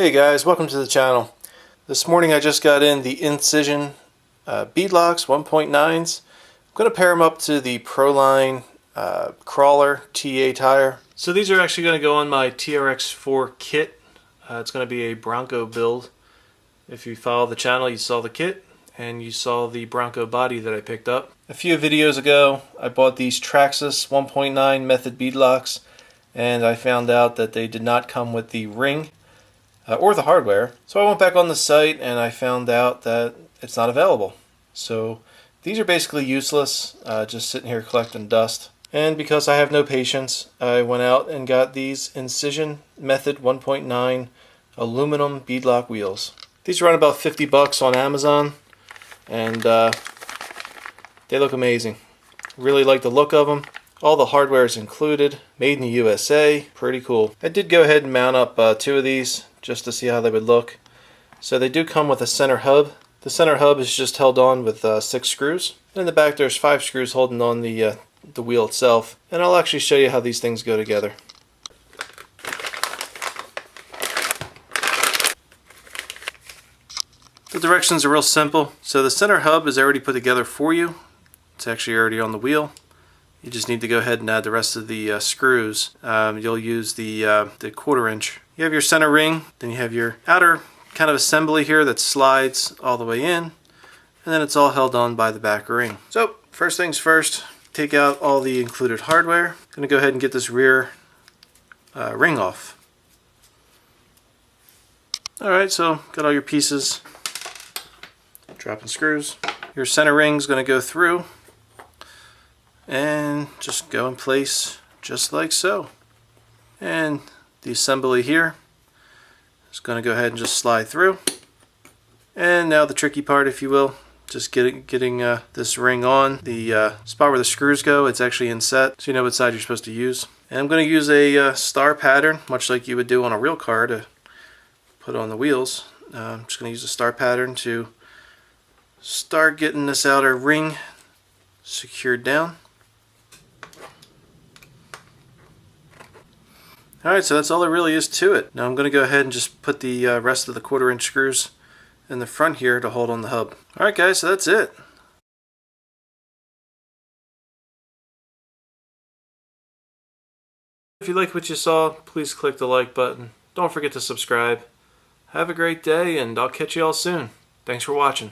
Hey guys, welcome to the channel. This morning I just got in the Incision Beadlocks 1.9s. I'm going to pair them up to the Proline Crawler TA tire. So these are actually going to go on my TRX4 kit. It's going to be a Bronco build. If you follow the channel, you saw the kit and you saw the Bronco body that I picked up. A few videos ago I bought these Traxxas 1.9 method beadlocks, and I found out that they did not come with the ring or the hardware. So I went back on the site and I found out that it's not available. So these are basically useless, just sitting here collecting dust. And because I have no patience, I went out and got these Incision Method 1.9 aluminum beadlock wheels. These run about 50 bucks on Amazon, and they look amazing. Really like the look of them. All the hardware is included, made in the USA, pretty cool. I did go ahead and mount up two of these just to see how they would look. So they do come with a center hub. The center hub is just held on with 6 screws. In the back there's 5 screws holding on the wheel itself. And I'll actually show you how these things go together. The directions are real simple. So the center hub is already put together for you. It's actually already on the wheel. You just need to go ahead and add the rest of the screws. You'll use the 1/4 inch. You have your center ring, then you have your outer kind of assembly here that slides all the way in, and then it's all held on by the back ring. So first things first, take out all the included hardware. I'm going to go ahead and get this rear ring off. Alright, so got all your pieces. Dropping screws. Your center ring is going to go through and just go in place just like so. And the assembly here is going to go ahead and just slide through. And now the tricky part, if you will, just getting this ring on. The spot where the screws go, it's actually inset, so you know what side you're supposed to use. And I'm going to use a star pattern, much like you would do on a real car, to put on the wheels. I'm just going to use a star pattern to start getting this outer ring secured down. Alright, so that's all there really is to it. Now I'm going to go ahead and just put the rest of the 1/4 inch screws in the front here to hold on the hub. Alright guys, so that's it. If you like what you saw, please click the like button. Don't forget to subscribe. Have a great day, and I'll catch you all soon. Thanks for watching.